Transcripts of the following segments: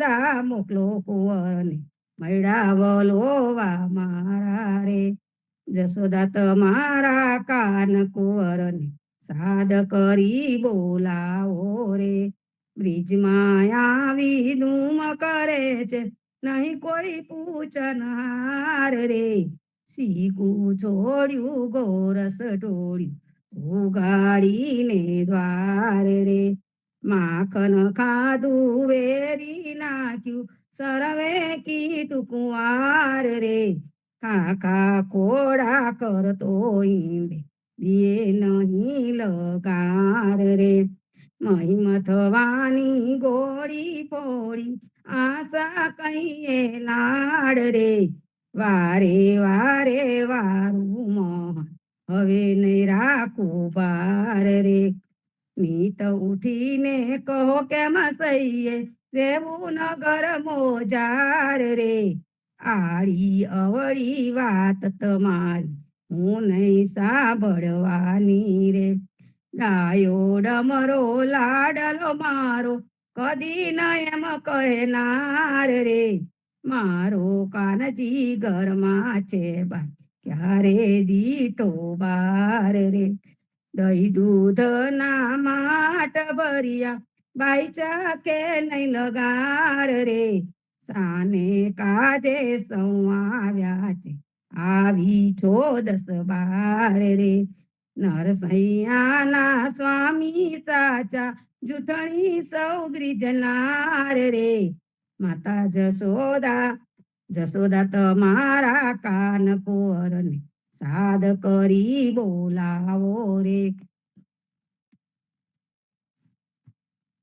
જશોદા મોકલો કુંવરને મૈડા વલોવા મારા રે. જશોદા તમારા કાન કુંવરને સાદ કરી બોલાવો રે. બ્રિજમાં આવી ધૂમ કરે છે નહીં કોઈ પૂછનાર રે. શીકું છોડ્યું ગોરસ ઢોળ્યું ઉગાડીને દ્વાર રે. માખન ખાધું વેરી નાખ્યું સરવે કીધું કુંવાર રે. કાકા કોડા કરતો ઈંડે બે નહીં લગાર રે. મહિમ થવાની ગોળી પોળી આશા કહીએ લાડ રે. વારે વારે વારું મોહન હવે નહીં રાખું બાર રે. નીત ઉઠીને કહો કેમ સહીએ રેવું નગર મોજાર રે. આડી અવળી વાત તમારી હું નહીં સાંભળવાની રે. ડાયો ડમરો લાડલો મારો કદી ન એમ કહેનાર રે. મારો કાનજી ઘરમાં છે બા ક્યારે દીઠો બાર રે. દહીં દૂધ ના માટ ભર્યા બાઈ ચાકે નહીં લગાર રે. સાને કાજે સૌ આવ્યા છે આવી છો 10-12 રે. નરસૈયાના સ્વામી સાચા જૂઠણી સૌ ગ્રીજનાર રે. માતા જશોદા તમારા કાન કુંવરને સાદ કરી બોલાવો રે.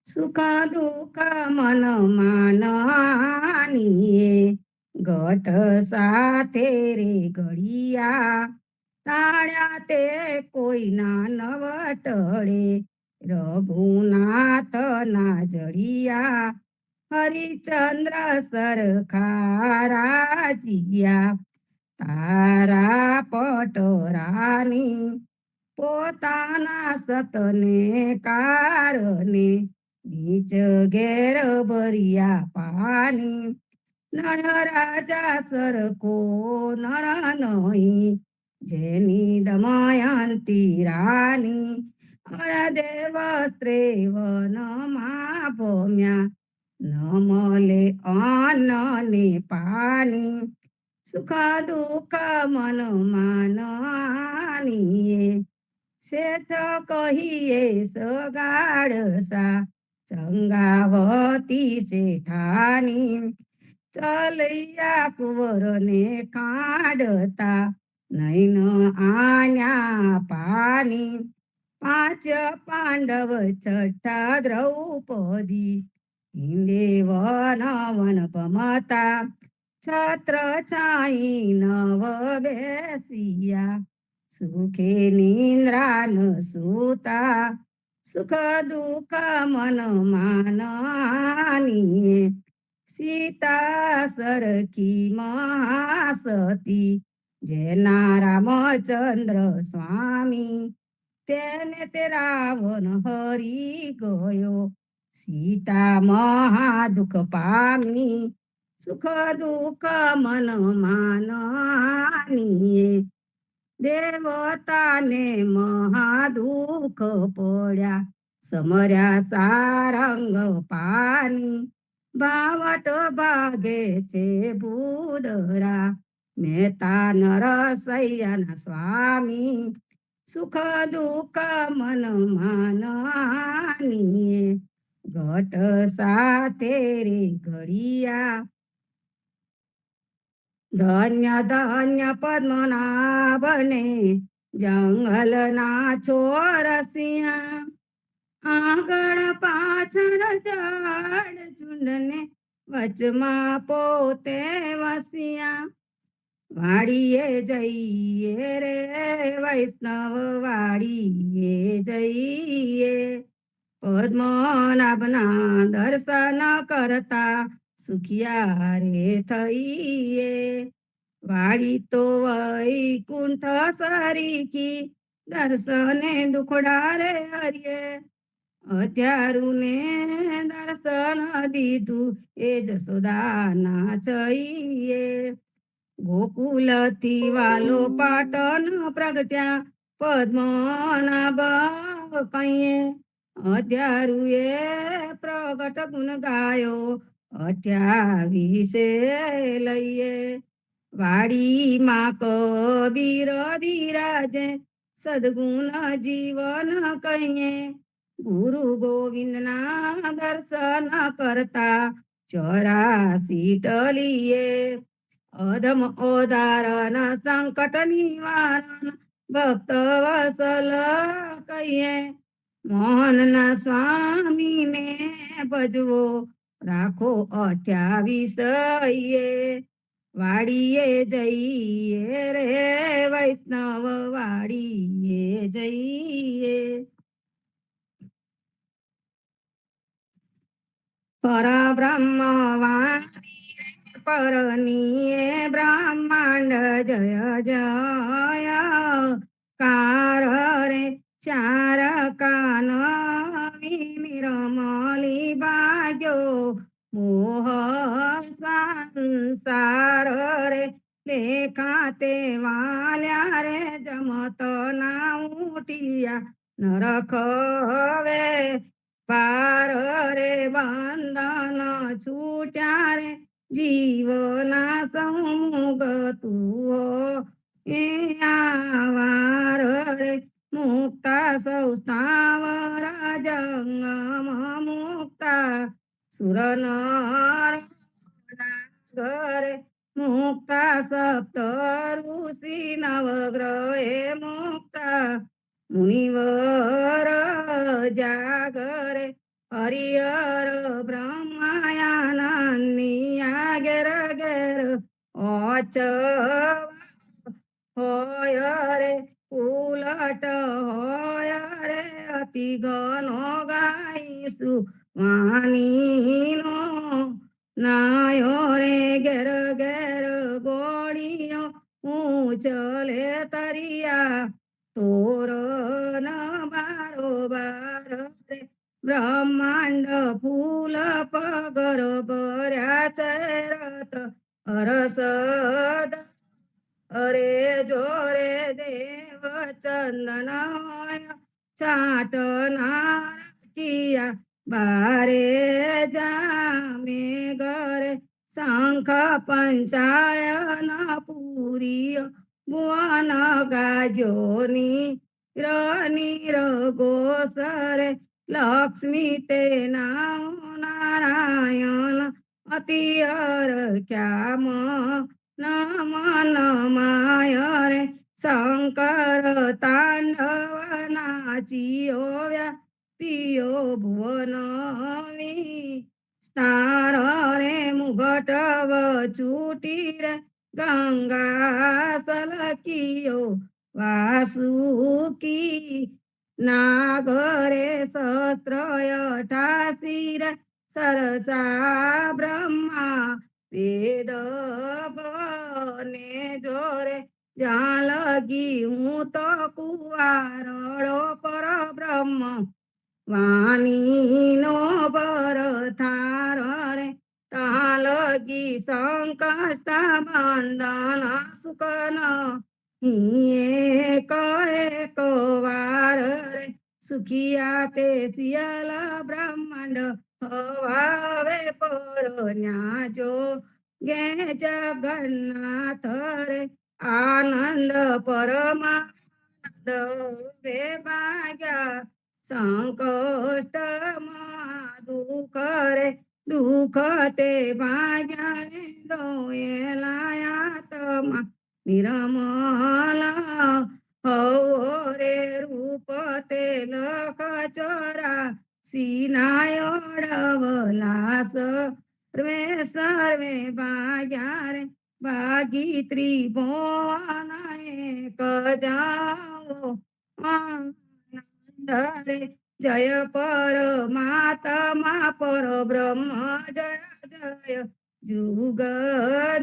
સુખ દુઃખ મન માનીએ ઘટ સાથે રે ઘડિયા. તાળ્યા તે કોઈના નવટળે રઘુનાથ ના જડિયા. હરિચંદ્ર સરખારા જીયા તારા પટરાની. પોતાના સતને કારણે નીચ ઘેર ભર્યા પાની. નળ રાજા સરકો નર નહીં જેની દમયંતી રાની. અળદેવ સ્ત્રેવનમાં ભમ્યા ન મળે અન્ન ને પાની. સુખ દુઃખ મન માનીએ શેઠ કહીએ સગાડસા ચંગાવતી શેઠાની. ચલૈયા કુંવરને કાઢતા નૈન આન્યા પાની. 5 પાંડવ છઠ્ઠા દ્રૌપદી હિંડે વન વન ભમતા. છત્ર છાઈ નવ બેસિયા સુખે નિંદ્રા ન સૂતા. સુખ દુઃખ મન માનીએ સીતા સરખી મહાસતી જેના રામચંદ્ર સ્વામી. તેને તે રાવણ હરી ગયો સીતા મહા દુઃખ પામી. સુખ દુઃખ મન માનીએ દેવતાને મહા દુઃખ પડ્યા સમર્યા સારંગ પાની. બાવટ ભાગે છે ભૂદરા મહેતા નરસૈયાના સ્વામી. સુખ દુઃખ મન માનીએ ઘટ સાથે રે ઘડિયા. ધન્ય ધન્ય પદ્મનાભને જંગલના છોરસિયા. આગળ પાછળ ઝાડ ઝુંડને વચમાં પોતે વસિયા. વાડીએ જઈએ રે વૈષ્ણવ વાડીએ જઈએ. પદ્મનાભના દર્શન કરતા સુખિયા રે થઈએ. વાડી તો વૈકુંઠ સરીકી દર્શને દુખડા રે હરિયે. અત્યારુને દર્શન દીધું એ જસોદાના છઈએ. ગોકુલથી વાલો પાટણ પ્રગટ્યા પદ્મનાભ કહીએ. અત્યારુએ પ્રગટ ગુણ ગાયો 28 લઈએ. વાડીમાં કબીર બિરાજે સદગુણ જીવન કહીએ. ગુરુ ગોવિંદના દર્શન કરતા 84 ટલીએ. અધમ ઓદારણ સંકટ નિવારણ ભક્ત વસલ કહીએ. મોહનના સ્વામીને ભજવો રાખો 28 વાડીએ જઈએ રે વૈષ્ણવ વાડીએ જઈએ. પરબ્રહ્મ વાણી પરનીએ બ્રહ્માંડ જય જય કાર રે ચાર કાન નિર્મલી ભાગ્યો મોહ સંસાર રે દેખાતે વાલ્યા રે જમત ના ઉઠિયા નરખ હવે પાર રે બંધન છૂટ્યા રે જીવના સંગતું એ આવાર રે મુક્તા સૌ સ્થાવર જંગમ મુક્તા સુર નર ઘરે મુક્તા સપ્ત ઋષિ નવગ્રહે મુક્તા મુનિવર જાગરે હરિહર બ્રહ્માયાનંદની આગેર ગેર ઓચ હોય રે ઉલટ હોય રે અતિ ગનો ગાઈશું વાણીનો નાયો રે ઘેર ઘેર ગોળીઓ ઊંચલે તરિયા તોરણ બારોબાર રે બ્રહ્માંડ ફૂલ પગર ભર્યા છે રત અરસદ અરે જોરે દેવ ચંદન છાટનાર કિયા બારે જામે ઘરે શંખ પંચાયન પૂરી ભુવન ગાજોની નીર ગોસરે લક્ષ્મી તે નારાયણ અતિ હર ક્યામ નમન માય રે શંકર તાંડવ નાચિયો વ્યાપિયો ભુવન વિસ્તાર રે મુગટ વચૂટી રે ગંગા સલકિયો વાસુકી નાગરે શસ્ત્ર 88 રે સરસા બ્રહ્મા વેદ બને જોરે જ્યાં લગી હું તો કુવારડો પર બ્રહ્મ વાણીનો પર થાર રે ત્યાં લગી સંકટ બંધન સુકન એક એક વાર રે સુખિયા તે સિયલ બ્રહ્માંડ હવાવે પર ન્યાજો ગે જગન્નાથ રે આનંદ પરમાનંદ વે ભાગ્યા સંકષ્ટ દુઃખ રે દુઃખ તે ભાગ્યા રે દોયલાયાતમા નિરમલ હો રે રૂપ તે લખ ચોરા સીનાયોડવલા સર્વે સર્વે ભાગ્યા રે ભાગી ત્રિભુવન એક જાઓ આનંદ રે જય પરમાત્મા પર બ્રહ્મ જય જય જુગદા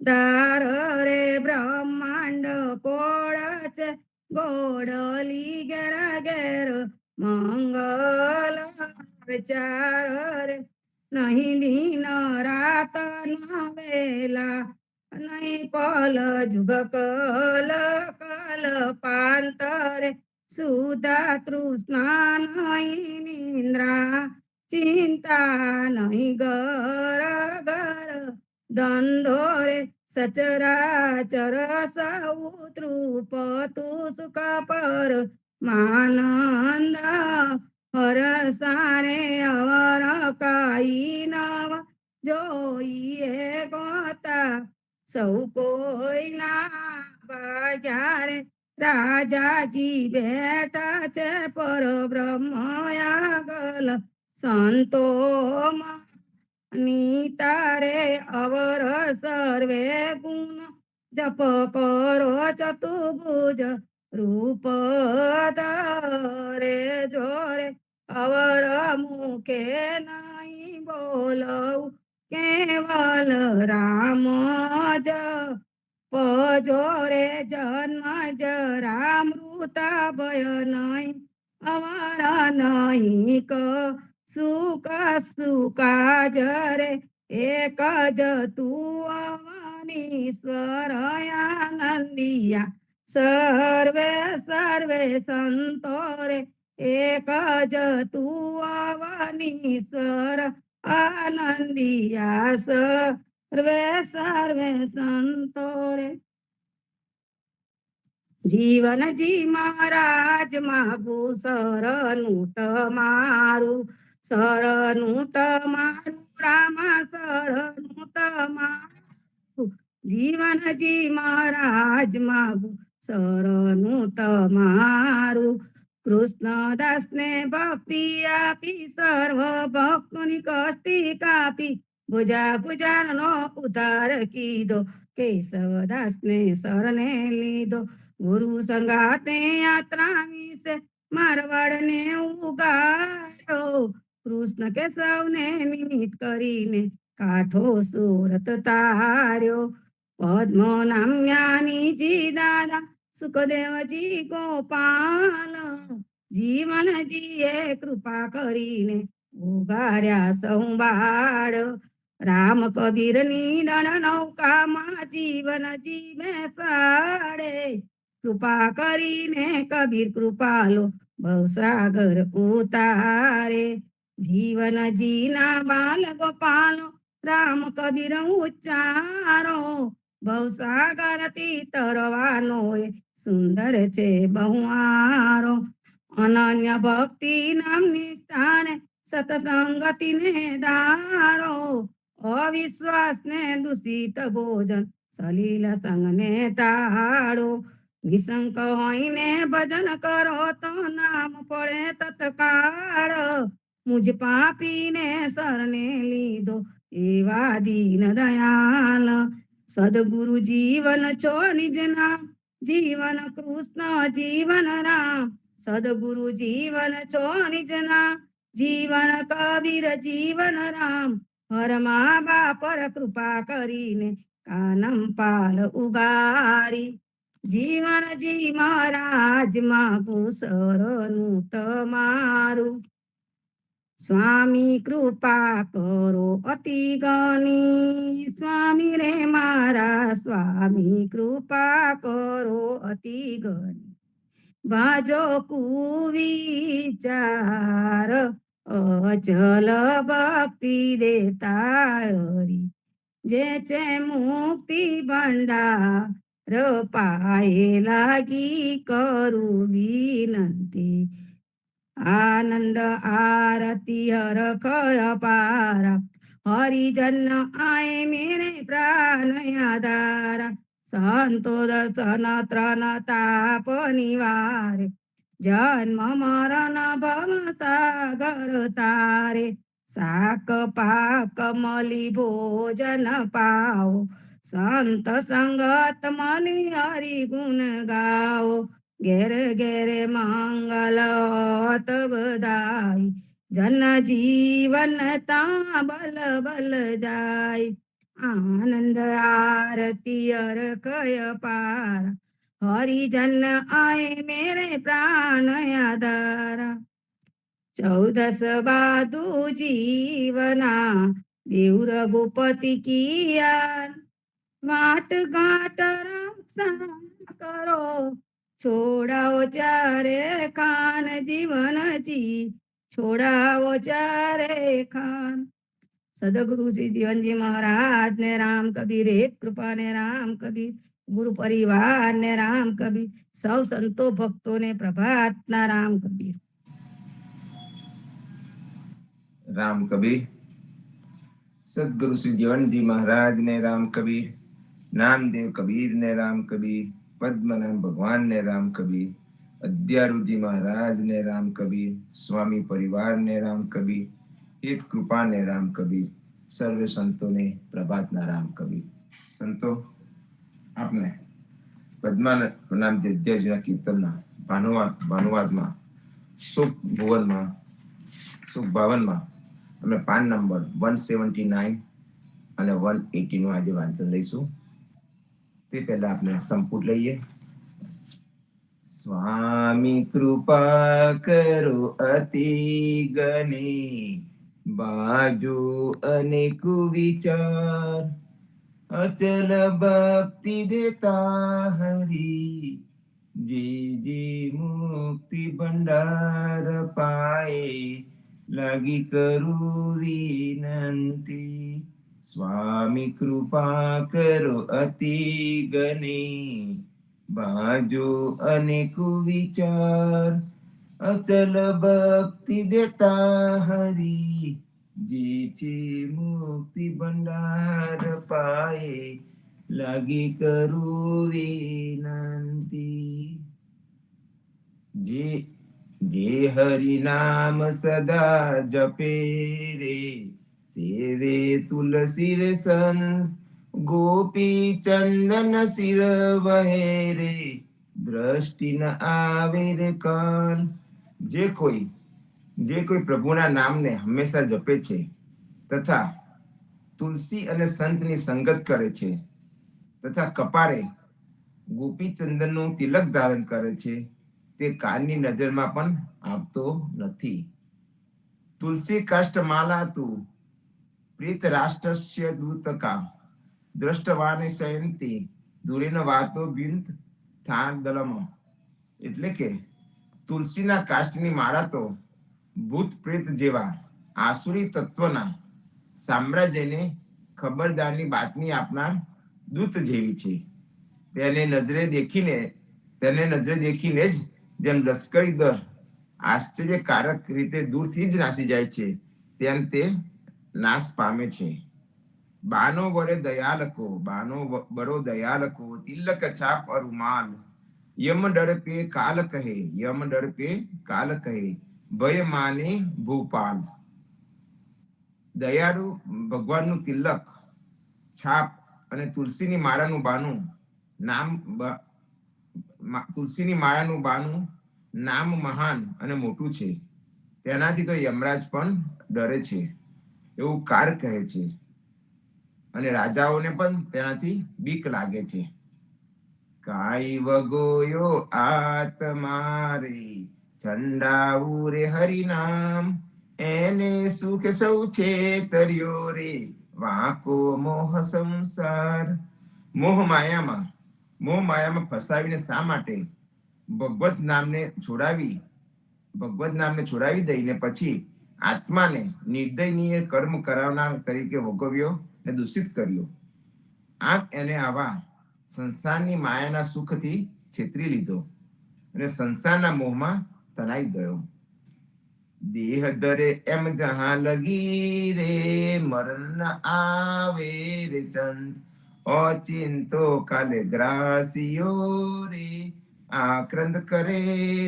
દાર રે બ્રહ્માંડ કોળ છે ગોડલી ઘેર ઘેર મંગલ વિચાર રે નહીં દિન રાત ના વેલા નહીં પલ જુગ કલ કલ પાંતરે સુધા તૃષ્ણા નહીં નિંદ્રા ચિંતા નહીં ગર ગર ધંધો રે સચરાચર સૌ તૃપતું સુખ પર માનંદ હરસારે અવર કાઈ નવ જોઈએ ગોતા સૌ કોઈના ભાગ્યા રે રાજાજી બેઠા છે પર બ્રહ્મયાગલ સંતોમાં નીતારે અવર સર્વે ગુણ જપ કરો ચતુર્ભુજ રૂપ ધરે જોરે અવર મુખે નહીં બોલવું કેવલ રામ જ પજોરે જન્મ જરા મૃતા ભય નહીં અમર નહીં ક સુખ સુકા જરે એક જ તું અવનીશ્વર આનંદિયા સર્વે સર્વે સંતો રે એક જ તું અવનીશ્વર આનંદિયા સર્વે સર્વે સંતો રે જીવનજી મહારાજ માગું શરણું તમારું શરણું તમારું રામ શરણું તમારું જીવનજી મહારાજ માગું શરણું તમારું કૃષ્ણદાસ ને ભક્તિ આપી સર્વ ભક્તોની કષ્ટી કાપી ગુજા ગુજારનો ઉદ્ધાર કીધો કેશવદાસ ને શરણે લીધો ગુરુ સંગાતે યાત્રા વિશે મારવાડ ને ઉગાર્યો કૃષ્ણ કેશવને નિમિત્ત કરીને કાઠો સુરત તાર્યો પદ્મ નામ જ્ઞાનીજી દાદા સુખદેવજી ગોપાલ જીવનજીએ કૃપા કરીને ઉગાર્યા સંભાળ રામ કબીર ની દણ નૌકામાં જીવનજી બેસાડે કૃપા કરીને કબીર કૃપાલો ભવસાગર ઉતારે જીવનજી ના બાલ ગોપાલો રામ કબીર ઉચ્ચારો ભવસાગર થી તરવાનો સુંદર છે બહુઆરો અનન્ય ભક્તિ નામ નિષ્ઠાને સતસંગતિ ને દારો અવિશ્વાસ ને દૂષિત ભોજન સલીલ સંગ ને ટાળો નિશંક હોઈને ભજન કરો તો નામ પડે તત્કાળ મુજ પાપીને શરણે લીધો એવા દીન દયાલ સદગુરુ જીવન છો નિજ નામ જીવન કૃષ્ણ જીવન રામ સદગુરુ જીવન છો નિજ નામ જીવન કબીર જીવન રામ હરમા બાપર કૃપા કરીને કાનમ પાલ ઉગારી જીવનજી મહારાજ માગું શરણું તમારું સ્વામી કૃપા કરો અતિ ગણી સ્વામી રે મારા સ્વામી કૃપા કરો અતિ ગણી ભાજો કુવિચાર અચલ ભક્તિ દેતા હરી જે છે મુક્તિ ભંડાર પાયે લાગી કરું વિનંતી આનંદ આરતી હરખ અપારા હરિજન આય મેરે પ્રાણ આધારા સંતો દર્શન ત્રણ તાપ નિવારે જન્મ મરણ ભવ સાગર તારે શાક પાક મલી ભોજન પાઓ સંત સંગત મલી હરિ ગુણ ગાઓ ઘેર ઘેર મંગલ બધાય જન જીવન તા બલ બલ જાય આનંદ આરતી અરકય પાર હરિજન આય મેરે પ્રાણ આધારા 14 बाधु जीवना देव रघुपति किया वाट घाट रक्षा करो छोड़ाओ चारे खान जीवन जी छोड़ाओ चारे खान। सदगुरु श्री जीवन जी महाराज ने राम कबीर एक कृपा ने राम कबीर गुरु परिवार ने राम कबीर सौ संतों भक्तों ने प्रभात ना राम कबीर। राम कबीर। सदगुरु श्री जीवन जी महाराज ने राम कबीर, नामदेव कबीर ने राम कबीर, पद्मनाभ भगवान ने राम कबीर, अद्यारू जी महाराज ने राम कबीर, स्वामी परिवार ने राम कबीर, हित कृपा ने राम कबीर, सर्वे संतों ने प्रभात ना राम कबीर। संतो आपने पद्मनाभ जी अद्यारूजीना कीर्तनना ભાનુવાદમાં સુખ ભુવનમાં સુખ ભવનમાં અમે પાન નંબર 179 અને 180 નું આજે વાંચન લઈશું. તે પહેલા આપણે સંપુટ લઈએ. સ્વામી કૃપા કરો અતિ ગણે બાજુ અનેક વિચાર અચલ ભક્તિ દેતા હરી જે જે મુક્તિ ભંડાર પાએ લાગી કરું વિનંતી. સ્વામી કૃપા કરો અતિ ગણે બાજુ અનેક વિચાર અચલ ભક્તિ દેતા હરી જે છે મુક્તિ ભંડાર પાએ લાગી કરું વિનંતી. જે હરિ નામ સદા જપે રે સેવે તુલસી રે સંત ગોપી ચંદન સિર વહે રે દ્રષ્ટિ ન આવે રે કાન. જે કોઈ પ્રભુના નામને હંમેશા જપે છે તથા તુલસી અને સંતની સંગત કરે છે તથા કપાળે ગોપી ચંદનનું તિલક ધારણ કરે છે તે કાનની નજરમાં પણ આવતો નથી. તુલસી કાષ્ટ માલા તું પ્રીત રાષ્ટ્રસ્ય દૂતકા દ્રષ્ટવાને શયંતી દુરેન વાતો બિંદ થાદલમ. એટલે કે તુલસીના કાષ્ટની માળા તો ભૂત પ્રેત જેવા આસુરી તત્વના સામ્રાજ્યને ખબરદારની બાતમી આપનાર દૂત જેવી છે. તેને નજરે દેખીને જ જેમ લશ્કરી દળ આશ્ચર્યકારક રીતે દૂરથી જ નાસી જાય છે તેમ તે નાશ પામે છે. બાનો બડો દયાલકો તિલક છાપ અરુમાલ યમ ડર પે કાલ કહે ભય માને ભૂપાલ. દયાળુ ભગવાનનું તિલક છાપ અને તુલસીની માળાનું બાનું નામ મહાન અને મોટું છે. તેનાથી તો યમરાજ પણ ડરે છે એવું કાર કહે છે અને રાજાઓને પણ તેનાથી બીક લાગે છે. કાઈ વગોયો આત્મારે છંડાવું રે હરિનામ એને સુખ સૌ છે તર્યો રે વાંકો મોહ સંસાર. મોહ માયામાં ફસાવીને શા માટે ભગવત નામને છોડાવી દઈને પછી આત્માને નિર્દયનીય કર્મ કરાવનાર તરીકે ભોગવ્યો ને દૂષિત કર્યો. આમ એને આવા સંસારની માયાના સુખથી છેતરી લીધો અને સંસારના મોહમાં તણાઈ ગયો. દેહ દરે એમ જહાં લગી રે મરણ આવે રે ચંદ ઓચિંતો કાલે ગ્રાસિયો રે આક્રંદ કરે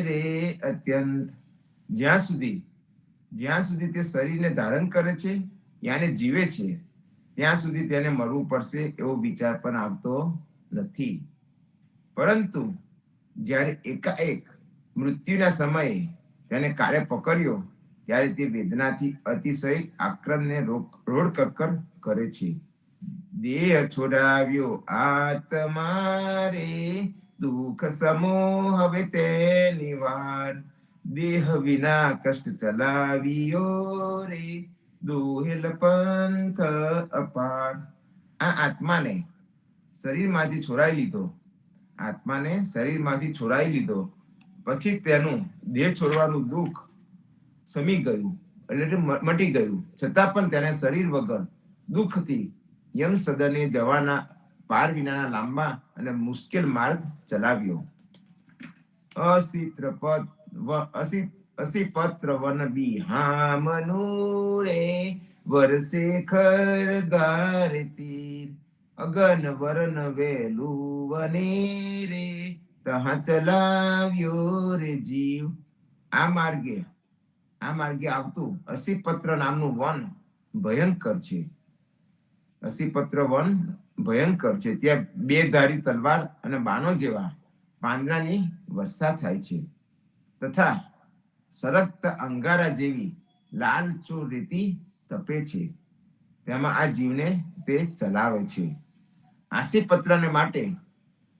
રે અત્યંત. જ્યાં સુધી તે શરીરને ધારણ કરે છે યાને જીવે છે ત્યાં સુધી તેને મરવું પડશે એવો વિચાર પણ આવતો નથી. પરંતુ જ્યારે એકાએક મૃત્યુના સમયે તેને કાળે પકડ્યો ત્યારે તે વેદનાથી અતિશય આક્રંદને રોડ કક્કર કરે છે. દેહ છોડાવ્યો આત્મારે દુઃખ સમો હવે તેની વાર દેહ વિના કષ્ટ ચલાવ્યો રે, દોહેલ પંથ અપાર. આ આત્માને શરીરમાંથી છોડાઈ લીધો, આત્માને શરીરમાંથી છોડાઈ લીધો, પછી તેનું દેહ છોડવાનું દુઃખ સમી ગયું, એટલે મટી ગયું, છતાં પણ તેને શરીર વગર દુઃખથી યમ સદને જવાના પાર વિનાના લાંબા અને મુશ્કેલ માર્ગ ચલાવ્યો. અસી પત્ર વન બિહામનુ રે, વરસે ખરગાર તીર, અગન વરન વેલું વને રે, તહા ચલાવ્યો રે જીવ. આ માર્ગે આવતું અસીપત્ર નામનું વન ભયંકર છે. અસીપત્ર વન ભયંકર છે. ત્યાં બે ધારી તલવાર અને બાણો જેવા પાંદડાની વર્ષા થાય છે, તથા સરકતા અંગારા જેવી લાલચોળ રેતી તપે છે. તેમાં આ જીવને તે ચલાવે છે. આસીપત્રને માટે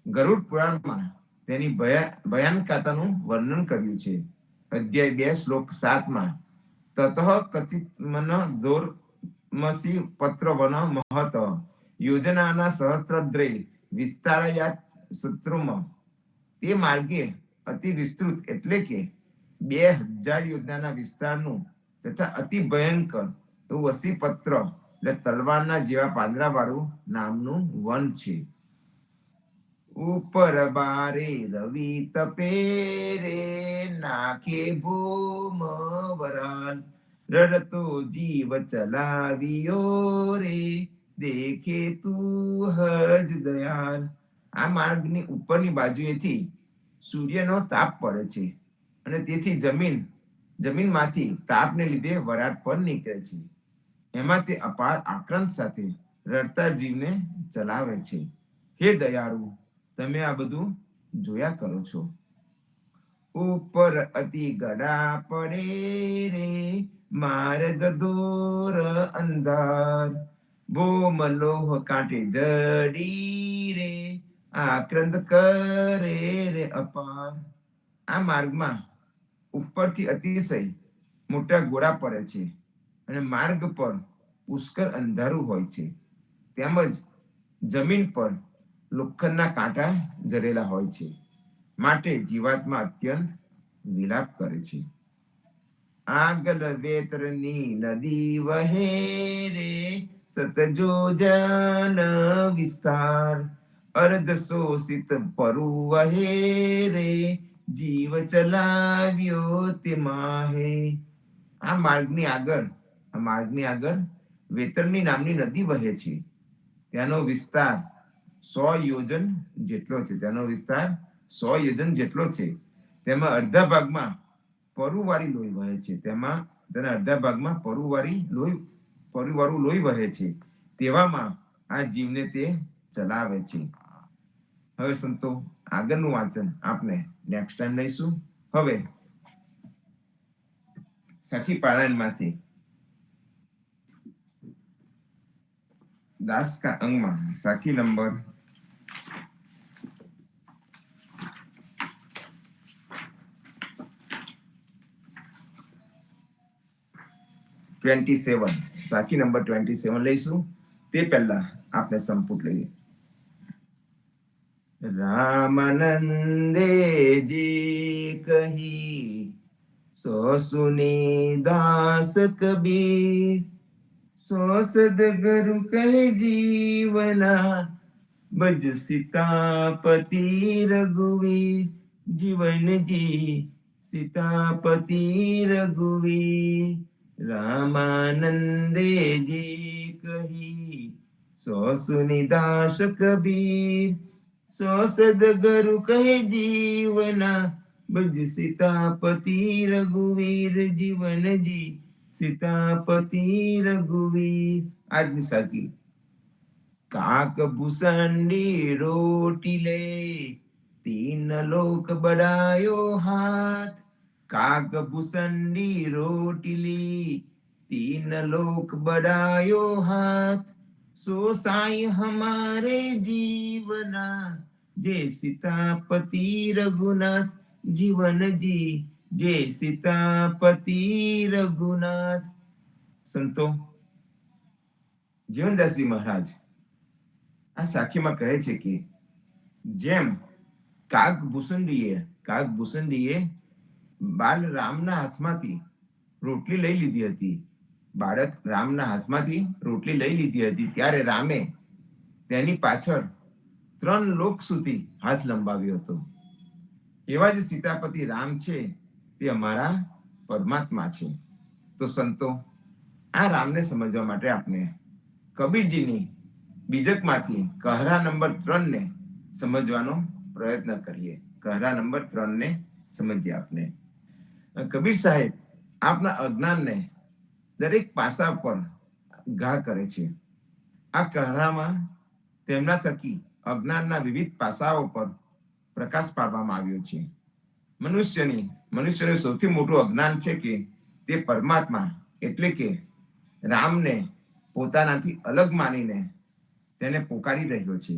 ગરુડ પુરાણમાં તેની ભયાનકતાનું વર્ણન કર્યું છે. અધ્યાય 2 શ્લોક 7 તતઃ કચિત મન દોર્મસી પત્ર વન મહત, યોજનાના સહસ્ત્રદ્રે વિસ્તારયાત શત્રુમ. તે માર્ગે અતિ વિસ્તૃત એટલે કે 2000 યોજનાના વિસ્તારનું તથા અતિ ભયંકર એવું અસીપત્ર એટલે તલવારના જેવા પાંદડા વાળું નામનું વન છે. ઉપર બારે રવિ તપે રે, નાખે ભૂમ વરાન, રડતો જીવ ચલાવ્યો રે, દેખે તું હજ દયાલ. આ માર્ગની ઉપરની બાજુએથી સૂર્યનો તાપ પડે છે, અને તેથી જમીનમાંથી તાપને લીધે વરાળ પર નીકળે છે. એમાં તે અપાર આક્રંદ સાથે રડતા જીવને ચલાવે છે. હે દયાળુ, તમે આ બધું જોયા કરો છો. ઉપર અતિ ગડા પડે રે, માર્ગ દોર અંધાર, ભૂમલોહ કાંઠે જડી રે, આક્રંદ કરે રે અપાર. આ માર્ગમાં ઉપરથી અતિશય મોટા ગોળા પડે છે, અને માર્ગ પર પુષ્કળ અંધારું હોય છે. તેમજ જમીન પર લોખંડના કાંટા જડેલા હોય છે, માટે જીવાત્મા અત્યંત વિલાપ કરે છે. આગલ વેતરની નદી વહે રે, સતજો જન વિસ્તાર, અર્ધ શોષિત પરુ વહે રે, જીવ ચલાવ્યો તે માહે. આ માર્ગની આગળ વેતરની નામની નદી વહે છે. તેનો વિસ્તાર 100 યોજન જેટલો છે. તેમાં અડધા ભાગમાં પરુવાળી લોહી વહે છે. તેના અડધા ભાગમાં પરુવાળું લોહી વહે છે. તેવામાં આ જીવને તે ચલાવે છે. હવે સંતો, આગળનું વાંચન આપણે નેક્સ્ટ ટાઈમ લઈશું. હવે સખી પારાયણમાંથી દાસ કા અંગમાં સાખી નંબર 27, સાખી નંબર 27 લઈશું. તે પહેલા આપણે સંપુટ લઈએ. રામાનંદેજી કહી સો સુની દાસ કબીર, સો સદગુરુ કહે જીવના, બજ સીતાપતિ રઘુવીર, જીવન જી સીતાપતિ રઘુવીર. રામાનંદેજી કહી સો સુની દાસ કબીર, સો સદગુરુ કહે જીવના, બજ સીતાપતિ રઘુવીર, જીવન જી સીતાપતિ રઘુવીર. આજની સાકી. કાક ભૂસંડી રોટી લે, तीन लोक बढ़ायो हाथ, काक भूसंडी रोटली, तीन लोक बढ़ायो हाथ, सो साई हमारे जीवना, जय सीतापति रघुनाथ, जीवन जी જે સીતાપતિ રઘુનાથ. સંતો જીવનદાસજી મહારાજ આ સાખીમાં કહે છે કે જેમ કાગભૂષુંડીએ બાલ રામના હાથમાંથી રોટલી લઈ લીધી હતી, બાળક રામના હાથમાંથી રોટલી લઈ લીધી હતી, ત્યારે રામે તેની પાછળ 3 લોક સુધી હાથ લંબાવ્યો હતો. એવા જ સીતાપતિ રામ છે તે અમારા પરમાત્મા છે. તો સંતો આ રામને સમજવા માટે આપણે કબીરજીની બીજકમાંથી કહરા નંબર 3 ને સમજવાનો પ્રયત્ન કરીએ. કહરા નંબર 3 ને સમજીએ આપણે. કબીર સાહેબ આપના અજ્ઞાનને દરેક પાસા પર ઘા કરે છે. આ કહરામાં તેમના થકી અજ્ઞાનના વિવિધ પાસાઓ પર પ્રકાશ પાડવામાં આવ્યો છે. મનુષ્યનું સૌથી મોટું અજ્ઞાન છે કે તે પરમાત્મા એટલે કે રામને પોતાનાથી અલગ માનીને તેને પોકારી રહ્યો છે.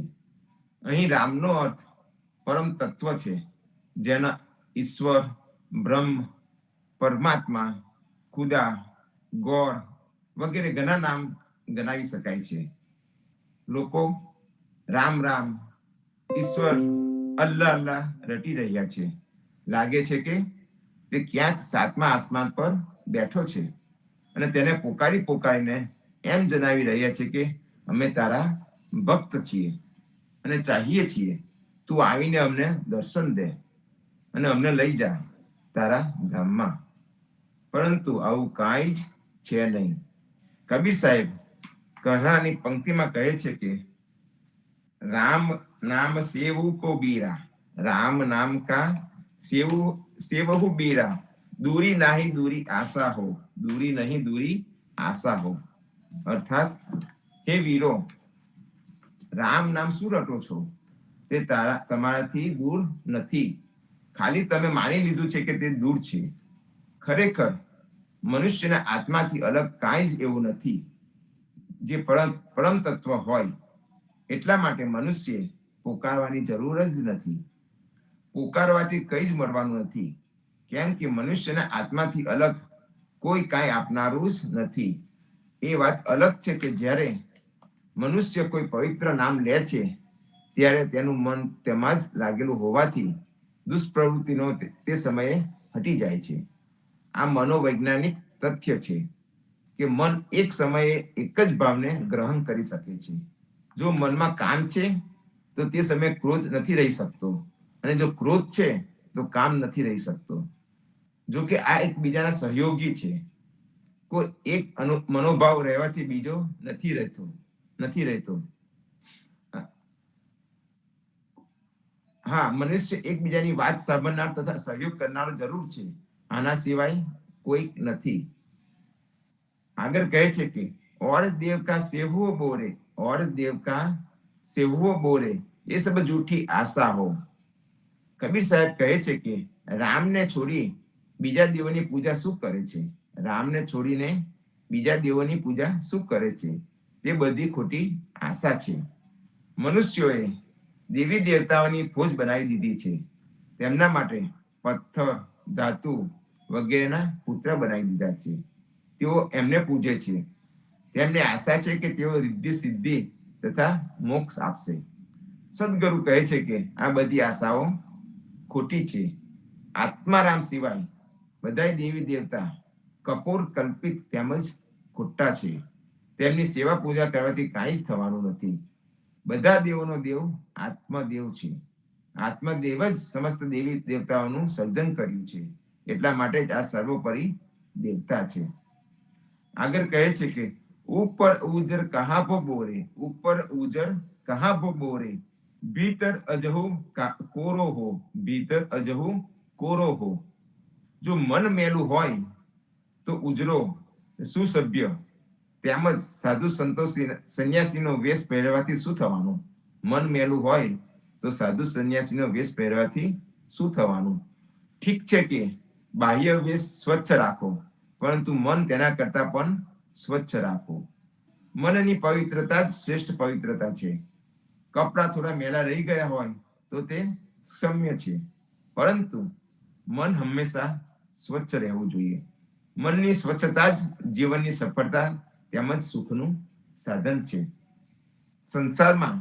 અહીં રામનો અર્થ પરમ તત્વ છે, જેના ઈશ્વર, બ્રહ્મ, પરમાત્મા, ખુદા, ગોડ વગેરે ઘણા નામ ગણાવી શકાય છે. લોકો રામ રામ, ઈશ્વર, અલ્લાહ અલ્લાહ રટી રહ્યા છે. લાગે છે કે તે ક્યાંક 7મા આસમાન પર બેઠો છે અને તેને પોકારીને એમ જણાવી રહ્યા છે કે અમે તારા ભક્ત છીએ અને ચાહીએ છીએ તું આવીને અમને દર્શન દે અને અમને લઈ જા તારા ધામમાં. પરંતુ આવું કાંઈ જ છે નહીં. કબીર સાહેબ કહરાની પંક્તિમાં કહે છે કે રામ નામ સેવુ કો બીરા, રામ નામ કા સેવહુ બીરા, દૂરી નહીં દૂરી આશા હો, દૂરી નહીં દૂરી આશા હો. અર્થાત હે વીરો, રામ નામ શું રટો છો? તે તમારાથી દૂર નથી. ખાલી તમે માની લીધું છે કે તે દૂર છે. ખરેખર મનુષ્યના આત્માથી અલગ કાંઈ જ એવું નથી જે પરમ તત્વ હોય. એટલા માટે મનુષ્ય પોકારવાની જરૂર જ નથી. પોકારવાથી કંઈ જ મળવાનું નથી, કેમ કે મનુષ્યના આત્માથી અલગ કોઈ કાંઈ આપનારું જ નથી. એ વાત અલગ છે કે જ્યારે મનુષ્ય કોઈ પવિત્ર નામ લે છે ત્યારે તેનું મન તેમાં જ લાગેલું હોવાથી દુષ્પ્રવૃત્તિનો તે સમયે હટી જાય છે. આ મનોવૈજ્ઞાનિક તથ્ય છે કે મન એક સમયે એક જ ભાવને ગ્રહણ કરી શકે છે. જો મનમાં કામ છે તો તે સમયે ક્રોધ નથી રહી શકતો, અને જો ક્રોધ છે તો કામ નથી રહી શકતો. જો કે આ એકબીજાના સહયોગી છે. કોઈ એક મનોભાવ રહેવાથી બીજો નથી રહેતો. હા, મનુષ્ય એકબીજાની વાત સાંભળનાર તથા સહયોગ કરનાર જરૂર છે, આના સિવાય કોઈ નથી. આગળ કહે છે કે और देव का सेवो बोरे, और देव का सेवो बोरे, ये सब झूठी आशा हो. કબીર સાહેબ કહે છે કે રામને છોડી બીજા દેવોની પૂજા શું કરે છે? રામને છોડીને બીજા દેવોની પૂજા શું કરે છે? તે બધી ખોટી આશા છે. મનુષ્યોએ દેવી દેવતાઓની ફોજ બનાવી દીધી છે. તેમના માટે પથ્થર, ધાતુ વગેરેના પુત્ર બનાવી દીધા છે. તેઓ એમને પૂજે છે. તેમને આશા છે કે તેઓ રિદ્ધિ સિદ્ધિ તથા મોક્ષ આપશે. સદગુરુ કહે છે કે આ બધી આશાઓ ખોટી છે. આત્મારામ સિવાય બધા દેવી દેવતા કપોર કલ્પિત તેમજ ખોટા છે. તેમની સેવા પૂજા કરવાથી કાંઈ જ થવાનું નથી. બધા દેવોનો દેવ આત્મદેવ છે. આત્મદેવ જ સમસ્ત દેવી દેવતાઓનું સર્જન કર્યું છે. એટલા માટે જ આ સર્વોપરી દેવતા છે. આગળ કહે છે કે ઉપર ઉજર કહા ભો બોરે, ઉપર ઉજર કહા ભો બોરે, ભીતર અજહુ કોરો હો, ભીતર અજહુ કોરો હો. જો મન મેલું હોય તો ઉજરો સુસભ્ય તેમજ સાધુ સંતો સંન્યાસીનો વેશ પહેરવાથી શું થવાનું? મન મેલું હોય તો સાધુ સંન્યાસીનો વેશ પહેરવાથી શું થવાનું? ઠીક છે કે બાહ્ય વેશ સ્વચ્છ રાખો, પરંતુ મન તેના કરતા પણ સ્વચ્છ રાખો. મનની પવિત્રતા જ શ્રેષ્ઠ પવિત્રતા છે. કપડાં થોડા મેલા રહી ગયા હોય તો તે ક્ષમ્ય છે, પરંતુ મન હંમેશા સ્વચ્છ રહેવું જોઈએ. મનની સ્વચ્છતા જ જીવનની સફળતા તેમજ સુખનું સાધન છે. સંસારમાં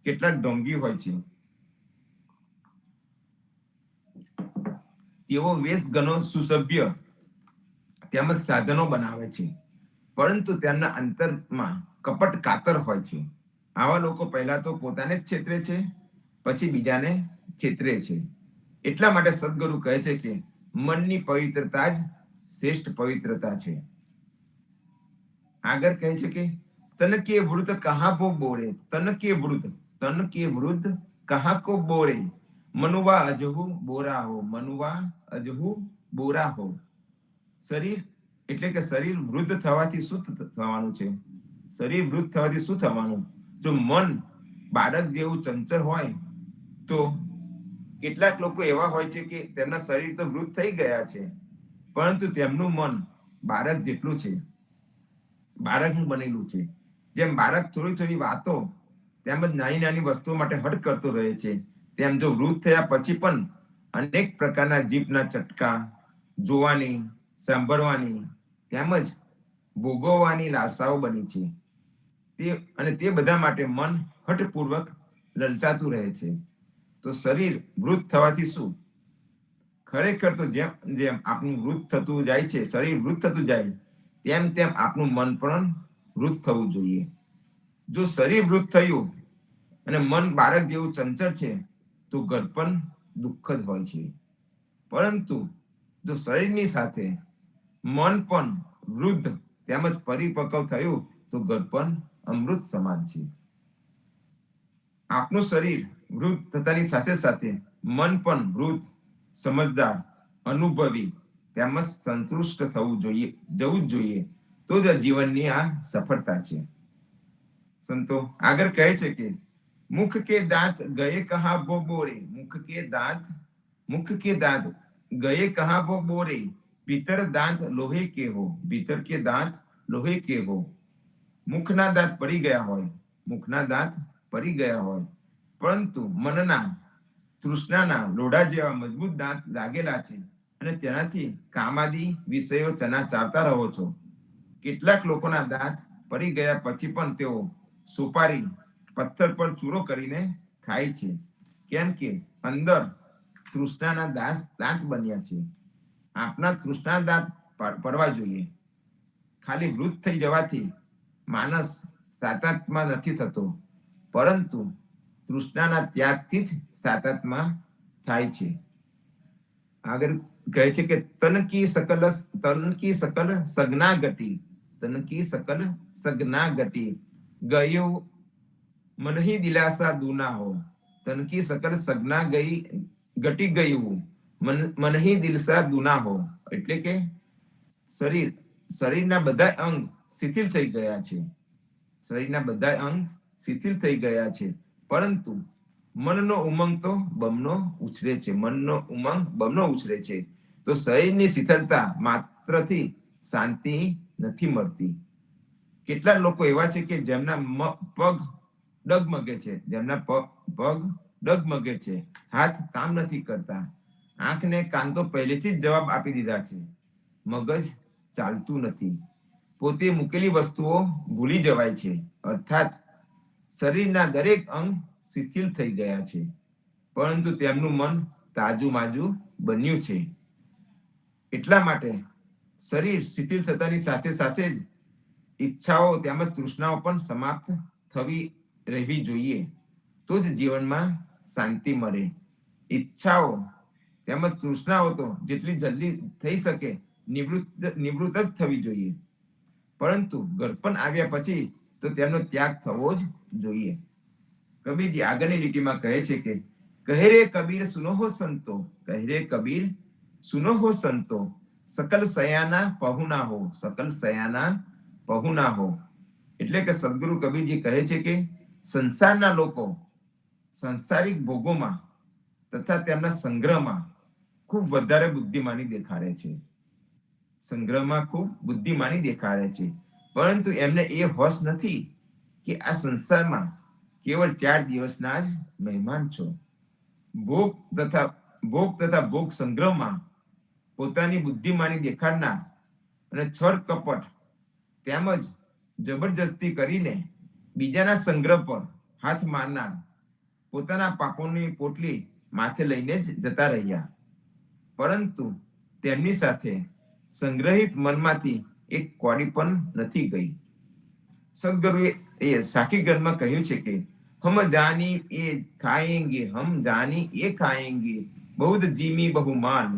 કેટલાક ઢોંગી હોય છે. તેઓ વેશ ગણો સુસભ્ય તેમજ સાધનો બનાવે છે, પરંતુ તેમના અંતરમાં કપટ કાતર હોય છે. આવા લોકો પહેલા તો પોતાને જ છેતરે છે, પછી બીજાને છેતરે છે. એટલા માટે સદગુરુ કહે છે કે મનની પવિત્રતા જ શ્રેષ્ઠ પવિત્રતા છે. આગળ કહે છે કે તન કે વૃદ્ધ કહા કો બોરે, તન કે વૃદ્ધ કહા કો બોરે, મનુવા અજહુ બોરા હો, મનુવા અજહુ બોરા હો. શરીર એટલે કે શરીર વૃદ્ધ થવાથી શું થવાનું છે? શરીર વૃદ્ધ થવાથી શું થવાનું? જો મન બાળક જેવું ચંચળ હોય તો કેટલાક લોકો એવા હોય છે કે તેમના શરીર તો વૃદ્ધ થઈ ગયા છે, પરંતુ તેમનું મન બાળક જેટલું છે, બાળકનું બનેલું છે. જેમ બાળક થોડી થોડી વાતો તેમજ નાની નાની વસ્તુઓ માટે હટ કરતો રહે છે, તેમ જો વૃદ્ધ થયા પછી પણ અનેક પ્રકારના જીભના ચટકા, જોવાની, સાંભળવાની તેમજ ભોગવવાની લાલસાઓ બની છે. તે બધા માટે મન હઠપૂર્વક લલચાતું રહે છે. તો શરીર વૃદ્ધ થવાથી શું? ખરેખર તો જેમ જેમ આપણું વૃદ્ધ થતું જાય છે, શરીર વૃદ્ધ થતું જાય, તેમ તેમ આપણું મન પણ વૃદ્ધ થવું જોઈએ. જો શરીર વૃદ્ધ થયું અને મન બાળક જેવું ચંચળ છે તો ઘર પણ દુઃખદ હોય છે. પરંતુ જો શરીરની સાથે મન પણ વૃદ્ધ તેમજ પરિપક્વ થયું તો ઘર પણ અમૃત સમાન છે. આપણું શરીર વૃદ્ધ થતાની સાથે સાથે મન પણ વૃદ્ધ, સમજદાર, અનુભવી તેમજ સંતુષ્ટ થવું જોઈએ, જવું જ જોઈએ. તો જ જીવનની આ સફળતા છે. સંતો આગળ કહે છે કે મુખ કે દાંત ગયે કહા વો બોરે, મુખ કે દાંત ગયે કહા વો બોરે, ભીતર દાંત લોહે કે હો, ભીતર કે દાંત લોહે કે હો. મુખના દાંત પડી ગયા હોય, મુખના દાંત પડી ગયા હોય, પરંતુ મનના તૃષ્ણાના લોઢા જેવા મજબૂત દાંત લાગેલા છે અને તેનાથી કામાદી વિષયો ચના ચાવતા રહો છો. કેટલાક લોકોના દાંત પડી ગયા પછી પણ તેઓ સુપારી પથ્થર પર ચૂરો કરીને ખાય છે, કેમ કે અંદર તૃષ્ણાના દાંત બન્યા છે. આપના તૃષ્ણા દાંત પડવા જોઈએ. ખાલી વૃદ્ધ થઈ જવાથી માણસ સાતાત્મા નથી થતો, પરંતુ તૃષ્ણાના ત્યાગથી જ સાતાત્મા થાય છે. આગળ કહે છે કે તન કી સકલ સગના ગતિ, તન કી સકલ સગના ગતિ, ગયું મનહી દિલાસા દૂના હો, તન કી સકલ સગના ગટી ગયું મનહી દિલસા દૂના હો. એટલે કે શરીરના બધા અંગ શિથિલ થઈ ગયા છે, શરીરના બધા અંગ શિથિલ થઈ ગયા છે, પરંતુ મનનો ઉમંગ તો બમનો ઉછરે છે, મનનો ઉમંગ બમનો ઉછરે છે. તો શરીરની શીતળતા માત્રથી શાંતિ નથી મળતી. કેટલાક લોકો એવા છે કે જેમના પગ ડગમગે છે, પગ ડગમગે છે, હાથ કામ નથી કરતા, આંખને કાન તો પહેલેથી જ જવાબ આપી દીધા છે, મગજ ચાલતું નથી, પોતે મૂકેલી વસ્તુઓ ભૂલી જવાય છે. અર્થાત શરીરના દરેક અંગ શિથિલ થઈ ગયા છે, પરંતુ તેમનું મન તાજુમાજુ બન્યું છે. એટલા માટે શરીર શિથિલ થતાની સાથે સાથે જ ઈચ્છાઓ તેમજ તૃષ્ણાઓ પણ સમાપ્ત રહેવી જોઈએ. તો જ જીવનમાં શાંતિ મળે. ઈચ્છાઓ તેમજ તૃષ્ણાઓ તો જેટલી જલ્દી થઈ શકે નિવૃત્ત જ થવી જોઈએ, પરંતુ ઘરપણ આવ્યા પછી તો તેમનો ત્યાગ થવો જ જોઈએ. કબીરજી આગળની લીટીમાં કહે છે કે કહે રે કબીર સુનો હો સંતો, કહે રે કબીર સુનો હો સંતો, સકલ સયાના પહુના હો, સકલ સયાના પહુના હો. એટલે કે સદગુરુ કબીરજી કહે છે કે સંસારના લોકો સંસારિક ભોગોમાં તથા તેમના સંગ્રહમાં ખૂબ વધારે બુદ્ધિમાની દેખાડે છે, સંગ્રહમાં ખૂબ બુદ્ધિમાની દેખાડે છે, પરંતુ એમને એ હોશ નથી કે આ સંસારમાં કેવળ 4 દિવસના જ મહેમાન છો. ભોગ તથા ભોગ સંગ્રહમાં પોતાની બુદ્ધિમાની દેખાડનાર અને છળ કપટ તેમજ જબરજસ્તી કરીને બીજાના સંગ્રહ પર હાથ મારનાર પોતાના પાપોની પોટલી માથે લઈને જ જતા રહ્યા, પરંતુ તેમની સાથે સંગ્રહિત મનમાંથી એક કોડી પણ નથી ગઈ. સદગુરુએ સાખી ગઢમાં કહ્યું છે કે હમ જાની એ ખાएंगे, हम जानी ये खाएंगे, बहुत जीमी बहुमान,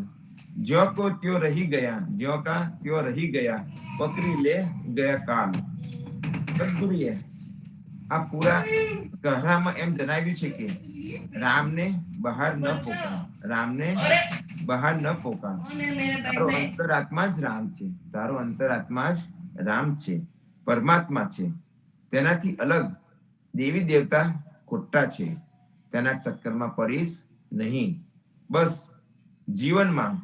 ज्यो को त्यों रही गया, ज्यो का त्यों रही गया, पकड़ी ले गया काल. સદગુરુએ આ પૂરા કહામાં એમ જણાવ્યું છે કે રામને બહાર ન પોકાર, રામને બહાર ન પોકાર, તારો અંતરાત્મા જ રામ છે, તારો અંતરાત્મા જ રામ છે, પરમાત્મા છે. તેનાથી અલગ દેવી દેવતા ખોટા છે, તેના ચક્કરમાં પડીશ નહીં. બસ જીવનમાં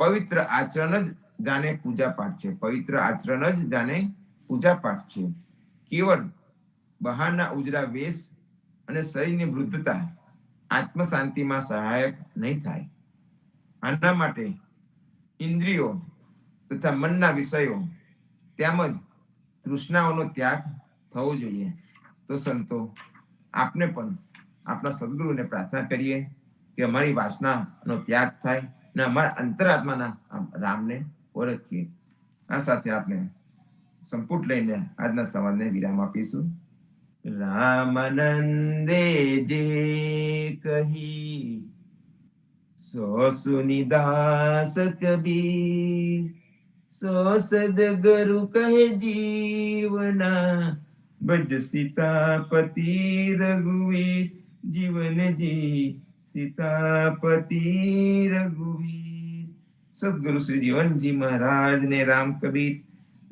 પવિત્ર આચરણ જ જાણે પૂજા પાઠ છે, પવિત્ર આચરણ જ જાણે પૂજા પાઠ છે. કેવળ બહારના ઉજળા વેશ અને શરીરની વૃદ્ધતા આત્મ શાંતિમાં સહાયક નહીં થાય. આના માટે ઇન્દ્રિયો તથા મનના વિષયો તેમજ તૃષ્ણાઓનો ત્યાગ થવો જોઈએ. તો સંતો, આપને પણ આપણા સદગુરુને પ્રાર્થના કરીએ કે અમારી વાસનાનો ત્યાગ થાય અને અમારા અંતરાત્માના રામને ઓળખીએ. આ સાથે આપણે સંપુટ લઈને આજના સંવાદને વિરામ આપીશું. રામાનંદે જે કહી સો સુનિદાસ કબીર, સો સદગુરુ કહે જીવના, ભજ સીતાપતિ રઘુવીર, જીવન જી સીતાપતિ રઘુવીર. સદગુરુ શ્રી જીવનજી મહારાજ ને રામ કબીર,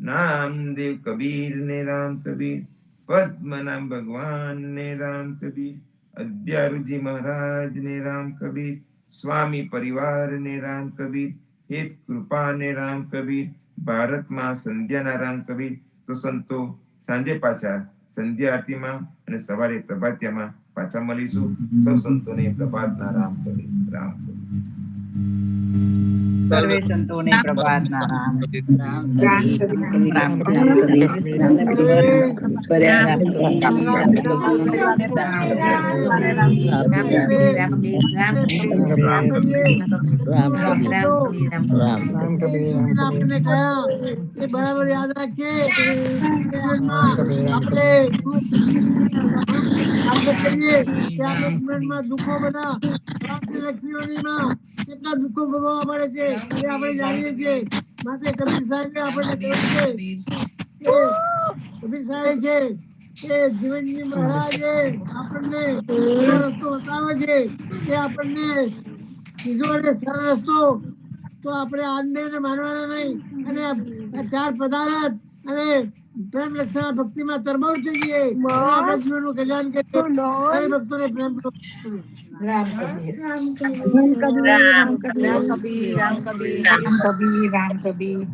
નામદેવ કબીર ને રામ કબીર, પદ્મનાભ ભગવાન ને રામ કબીર, અદ્યારુજી મહારાજ ને રામ કબીર, સ્વામી પરિવાર ને રામ કબીર, હેત કૃપા ને રામ કબીર, ભારતમાં સંધ્યાના રામ કબીર. તો સંતો, સાંજે પાછા સંધ્યા આરતીમાં અને સવારે પ્રભાતિયામાં પાછા મળીશું. સૌ સંતોને પ્રભાતના રામ કબીર, રામ કબીર. સર્વે સંતોને પ્રભાતના રામ. રામ બરાબર યાદ રાખીએ. આપણે દુઃખો બધા કેટલા દુઃખો ભોગવવા પડે છે એ આપણે જાણીએ છીએ. માટે કબીર સાહેબે આપણને કહ્યું છે, કબીર સાહેબ છે કે જીવનજી મહારાજે આપણને રસ્તો બતાવે છે કે આપણને બીજો અને સરળ રસ્તો તો આપણે આજને માનવાના નહીં, અને ચાર પદાર્થ અને પ્રેમ લક્ષણ ભક્તિમાં તરબાવ થઈ જઈએ, આપણા જીવનનું કલ્યાણ કરીએ. ભક્તોને પ્રેમ રામ કબીર, રામ કબીર, રામ કબીર, રામ કબીર, રામ કબીર, રામ કબીર, રામ કબીર.